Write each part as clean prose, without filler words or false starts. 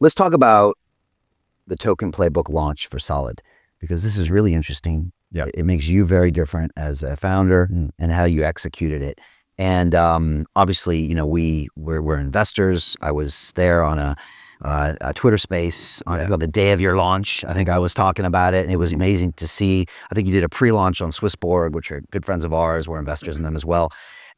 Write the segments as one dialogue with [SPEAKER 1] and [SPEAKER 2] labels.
[SPEAKER 1] let's talk about the token playbook launch for Solid, because this is really interesting.
[SPEAKER 2] Yeah.
[SPEAKER 1] It makes you very different as a founder and how you executed it. And obviously, you know, we're investors. I was there on a Twitter space on the day of your launch. I think I was talking about it, and it was amazing to see. I think you did a pre-launch on Swissborg, which are good friends of ours. We're investors in them as well.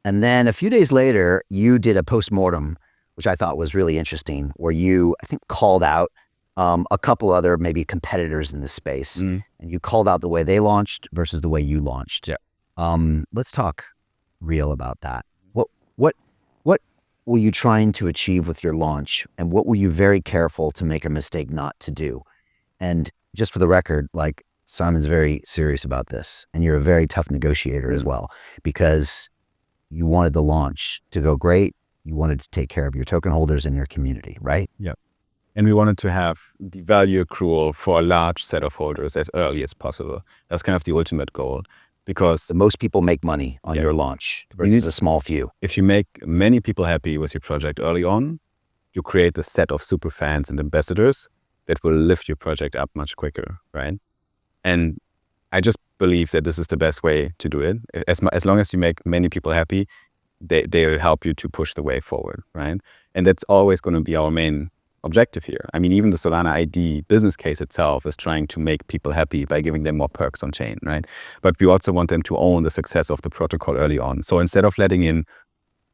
[SPEAKER 1] And then a few days later, you did a post-mortem, which I thought was really interesting, where you, I think, called out a couple other maybe competitors in this space, and you called out the way they launched versus the way you launched.
[SPEAKER 2] Yeah.
[SPEAKER 1] Let's talk real about that. What were you trying to achieve with your launch, and what were you very careful to make a mistake not to do? And just for the record, like, Simon's very serious about this, and you're a very tough negotiator as well, because you wanted the launch to go great. You wanted to take care of your token holders and your community, right?
[SPEAKER 2] Yeah. And we wanted to have the value accrual for a large set of holders as early as possible. That's kind of the ultimate goal, because
[SPEAKER 1] The most people make money on your launch versus a small few.
[SPEAKER 2] if you make many people happy with your project early on, you create a set of super fans and ambassadors that will lift your project up much quicker, right? And I just believe that this is the best way to do it. As long as you make many people happy, they will help you to push the way forward, right? And that's always going to be our main objective here. I mean, even the Solana ID business case itself is trying to make people happy by giving them more perks on chain, right? But we also want them to own the success of the protocol early on. So instead of letting in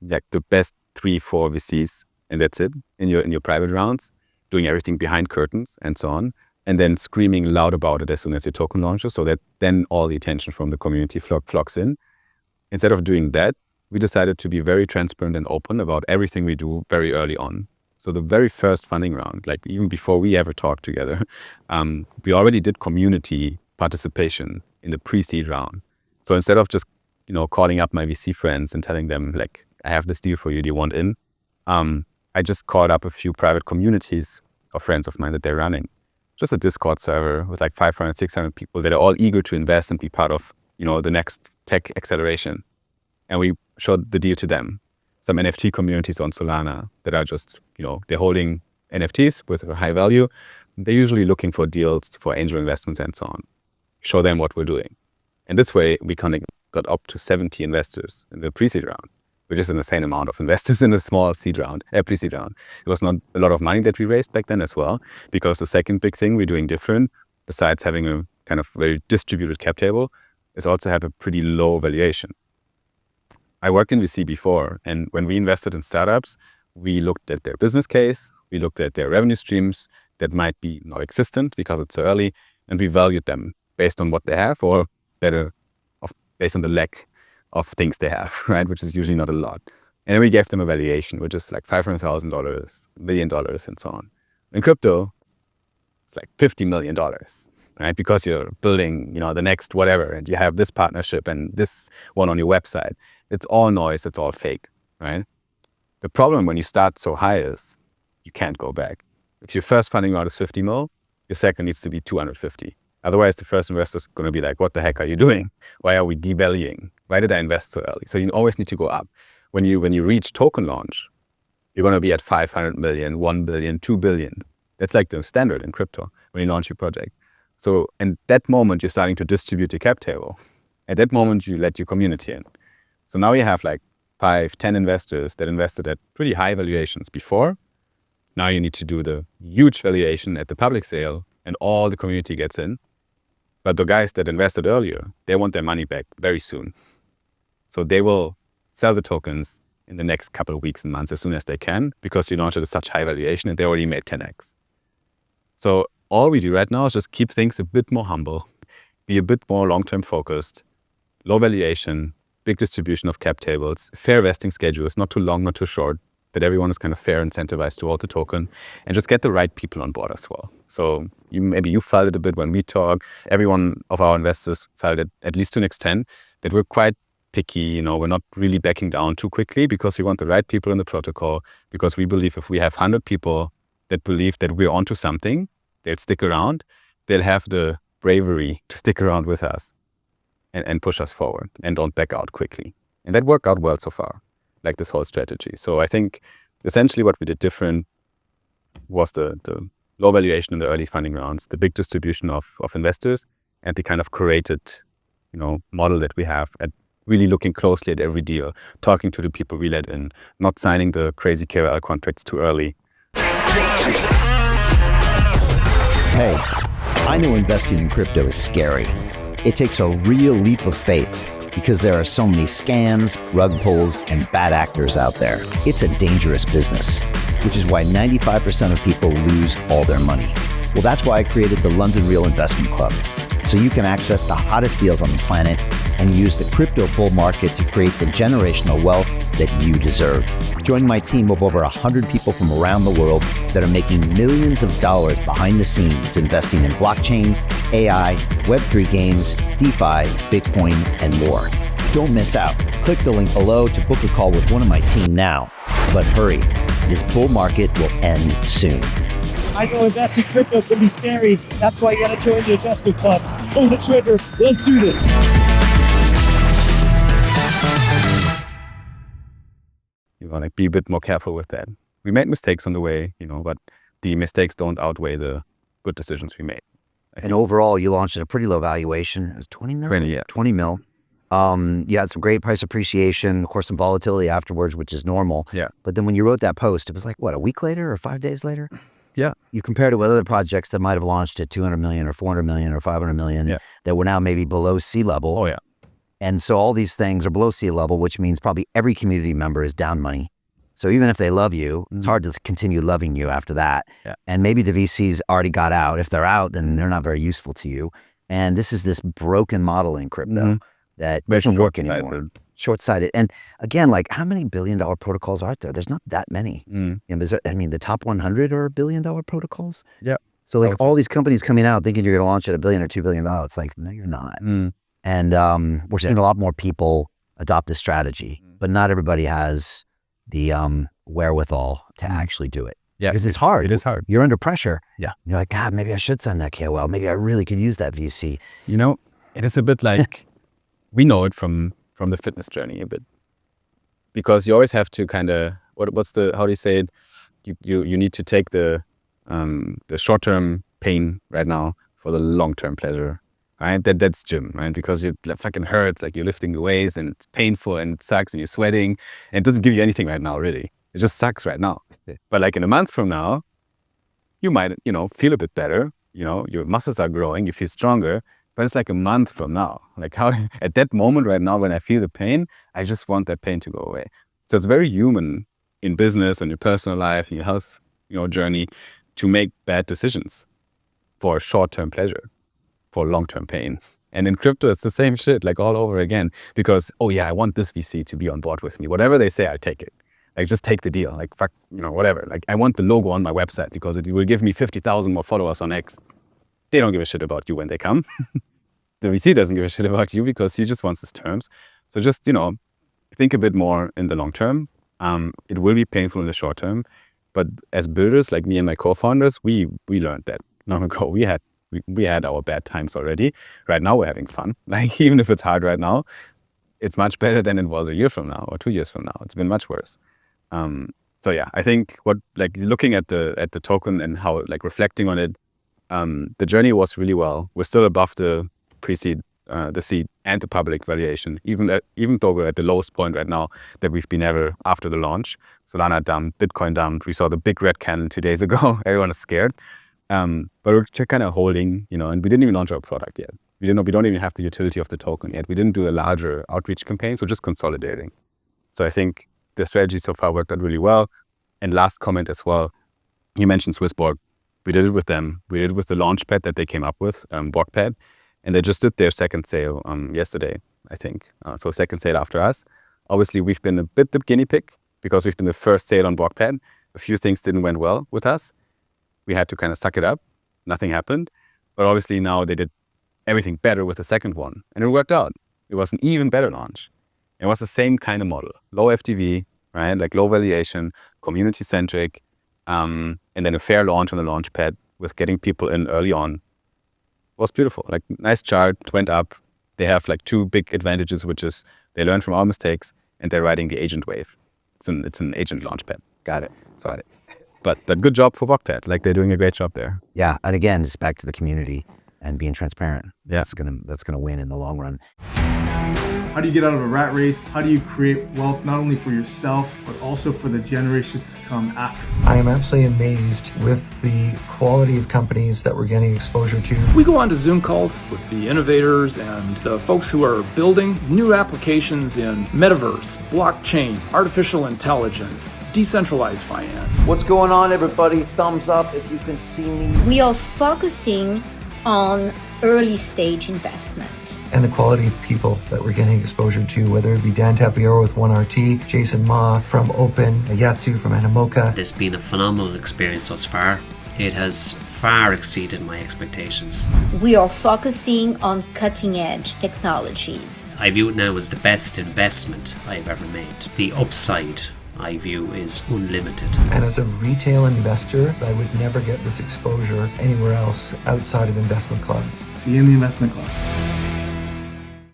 [SPEAKER 2] like the best 3-4 VCs and that's it in your private rounds, doing everything behind curtains and so on, and then screaming loud about it as soon as your token launches, so that then all the attention from the community flocks in. Instead of doing that, we decided to be very transparent and open about everything we do very early on. So the very first funding round, like even before we ever talked together, we already did community participation in the pre-seed round. So instead of just, calling up my VC friends and telling them like, I have this deal for you, do you want in? I just called up a few private communities of friends of mine that they're running. Just a Discord server with like 500, 600 people that are all eager to invest and be part of, the next tech acceleration. And we showed the deal to them. Some NFT communities on Solana that are just, they're holding NFTs with a high value. They're usually looking for deals for angel investments and so on. Show them what we're doing. And this way, we kind of got up to 70 investors in the pre-seed round, which is an insane amount of investors in a small pre-seed round. It was not a lot of money that we raised back then as well, because the second big thing we're doing different, besides having a kind of very distributed cap table, is also have a pretty low valuation. I worked in VC before, and when we invested in startups, we looked at their business case, we looked at their revenue streams that might be not existent because it's so early, and we valued them based on what they have, or better, based on the lack of things they have, right? Which is usually not a lot. And then we gave them a valuation, which is like $500,000, $1 million, and so on. In crypto, it's like $50 million, right? Because you're building, the next whatever, and you have this partnership and this one on your website. It's all noise, it's all fake, right? The problem when you start so high is you can't go back. If your first funding round is 50 mil, your second needs to be 250. Otherwise, the first investor is going to be like, what the heck are you doing? Why are we devaluing? Why did I invest so early? So you always need to go up. When you reach token launch, you're going to be at 500 million, 1 billion, 2 billion. That's like the standard in crypto when you launch your project. So in that moment, you're starting to distribute your cap table. At that moment, you let your community in. So now you have like 5, 10 investors that invested at pretty high valuations before. Now you need to do the huge valuation at the public sale and all the community gets in. But the guys that invested earlier, they want their money back very soon. So they will sell the tokens in the next couple of weeks and months as soon as they can, because you launched at such high valuation and they already made 10x. So all we do right now is just keep things a bit more humble, be a bit more long-term focused, low valuation, big distribution of cap tables, fair vesting schedules, not too long, not too short, that everyone is kind of fair incentivized to hold the token, and just get the right people on board as well. So maybe you felt it a bit when we talk. Every one of our investors felt it, at least to an extent, that we're quite picky. We're not really backing down too quickly, because we want the right people in the protocol, because we believe if we have 100 people that believe that we're onto something, they'll stick around, they'll have the bravery to stick around with us and push us forward and don't back out quickly. And that worked out well so far, like this whole strategy. So I think essentially what we did different, was the low valuation in the early funding rounds, the big distribution of investors, and the kind of curated, model that we have at really looking closely at every deal, talking to the people we let in, not signing the crazy KOL contracts too early.
[SPEAKER 1] Hey, I know investing in crypto is scary. It takes a real leap of faith because there are so many scams, rug pulls, and bad actors out there. It's a dangerous business, which is why 95% of people lose all their money. Well, that's why I created the London Real Investment Club, so you can access the hottest deals on the planet and use the crypto bull market to create the generational wealth that you deserve. Join my team of over 100 people from around the world that are making millions of dollars behind the scenes investing in blockchain, AI, Web3 games, DeFi, Bitcoin, and more. Don't miss out. Click the link below to book a call with one of my team now. But hurry, this bull market will end soon.
[SPEAKER 3] I know investing crypto can be scary. That's why you gotta join the investment club. Pull the trigger. Let's do this.
[SPEAKER 2] You want to be a bit more careful with that. We made mistakes on the way, but the mistakes don't outweigh the good decisions we made.
[SPEAKER 1] And overall, you launched at a pretty low valuation. It was 20 mil?
[SPEAKER 2] 20, yeah.
[SPEAKER 1] 20 mil. You had some great price appreciation, of course, some volatility afterwards, which is normal.
[SPEAKER 2] Yeah.
[SPEAKER 1] But then when you wrote that post, it was like, what, a week later or 5 days later?
[SPEAKER 2] Yeah.
[SPEAKER 1] You compared it with other projects that might have launched at 200 million or 400 million or 500 million that were now maybe below sea level.
[SPEAKER 2] Oh, yeah.
[SPEAKER 1] And so all these things are below sea level, which means probably every community member is down money. So even if they love you, it's hard to continue loving you after that.
[SPEAKER 2] Yeah.
[SPEAKER 1] And maybe the VCs already got out. If they're out, then they're not very useful to you. And this is this broken model in crypto that doesn't work anymore. Short-sighted. And again, like how many billion-dollar protocols are there? There's not that many. The top 100 are billion-dollar protocols.
[SPEAKER 2] Yeah.
[SPEAKER 1] So like all these companies coming out thinking you're going to launch at $1 billion or $2 billion. It's like, no, you're not. And we're seeing a lot more people adopt this strategy, but not everybody has the wherewithal to actually do it.
[SPEAKER 2] Yeah.
[SPEAKER 1] Because it's hard.
[SPEAKER 2] It is hard.
[SPEAKER 1] You're under pressure.
[SPEAKER 2] Yeah.
[SPEAKER 1] You're like, God, maybe I should send that KOL. Maybe I really could use that VC.
[SPEAKER 2] It is a bit like, we know it from the fitness journey a bit. Because you always have to kind of, how do you say it? You need to take the short-term pain right now for the long-term pleasure. Right? That's gym, right? Because it fucking hurts, like you're lifting the weights and it's painful and it sucks and you're sweating and it doesn't give you anything right now, really. It just sucks right now. But like in a month from now, you might, feel a bit better. Your muscles are growing, you feel stronger, but it's like a month from now. Like how, at that moment right now, when I feel the pain, I just want that pain to go away. So it's very human in business and your personal life and your health, journey to make bad decisions for short-term pleasure, for long-term pain. And in crypto, it's the same shit, like all over again, because, oh yeah, I want this VC to be on board with me. Whatever they say, I'll take it. Like just take the deal, like fuck, whatever. Like I want the logo on my website because it will give me 50,000 more followers on X. They don't give a shit about you when they come. The VC doesn't give a shit about you because he just wants his terms. So just, think a bit more in the long term. It will be painful in the short term, but as builders, like me and my co-founders, we learned that long ago. We had our bad times already. Right now we're having fun. Like even if it's hard right now, it's much better than it was a year from now or 2 years from now. It's been much worse. So yeah, I think looking at the token and how reflecting on it, the journey was really well. We're still above the pre-seed, the seed and the public valuation, even though we're at the lowest point right now that we've been ever after the launch. Solana dumped, Bitcoin dumped. We saw the big red candle 2 days ago. Everyone is scared. But we're kind of holding, and we didn't even launch our product yet. We don't even have the utility of the token yet. We didn't do a larger outreach campaign, so just consolidating. So I think the strategy so far worked out really well. And last comment as well, you mentioned Swissborg. We did it with them. We did it with the launchpad that they came up with, Borgpad. And they just did their second sale yesterday, I think. So second sale after us. Obviously, we've been a bit the guinea pig because we've been the first sale on Borgpad. A few things didn't went well with us. We had to kind of suck it up. Nothing happened. But obviously now they did everything better with the second one. And it worked out. It was an even better launch. It was the same kind of model. Low FTV, right? Like low valuation, community-centric, and then a fair launch on the launch pad with getting people in early on. It was beautiful. Like nice chart, went up. They have like two big advantages, which is they learn from our mistakes and they're riding the agent wave. It's an agent launch pad.
[SPEAKER 1] Got it.
[SPEAKER 2] So But good job for Vokpad. Like, they're doing a great job there.
[SPEAKER 1] Yeah, and again, just back to the community and being transparent.
[SPEAKER 2] Yeah.
[SPEAKER 1] That's gonna win in the long run.
[SPEAKER 4] How do you get out of a rat race? How do you create wealth not only for yourself, but also for the generations to come after?
[SPEAKER 5] I am absolutely amazed with the quality of companies that we're getting exposure to.
[SPEAKER 6] We go on to Zoom calls with the innovators and the folks who are building new applications in metaverse, blockchain, artificial intelligence, decentralized finance.
[SPEAKER 7] What's going on, everybody? Thumbs up if you can see me.
[SPEAKER 8] We are focusing on early stage investment.
[SPEAKER 5] And the quality of people that we're getting exposure to, whether it be Dan Tapiero with 1RT, Jason Ma from Open, Yatsu from Animoca.
[SPEAKER 9] It's been a phenomenal experience thus far. It has far exceeded my expectations.
[SPEAKER 8] We are focusing on cutting edge technologies.
[SPEAKER 9] I view it now as the best investment I've ever made. The upside, I view, is unlimited.
[SPEAKER 5] And as a retail investor, I would never get this exposure anywhere else outside of Investment Club.
[SPEAKER 4] See you in the investment club.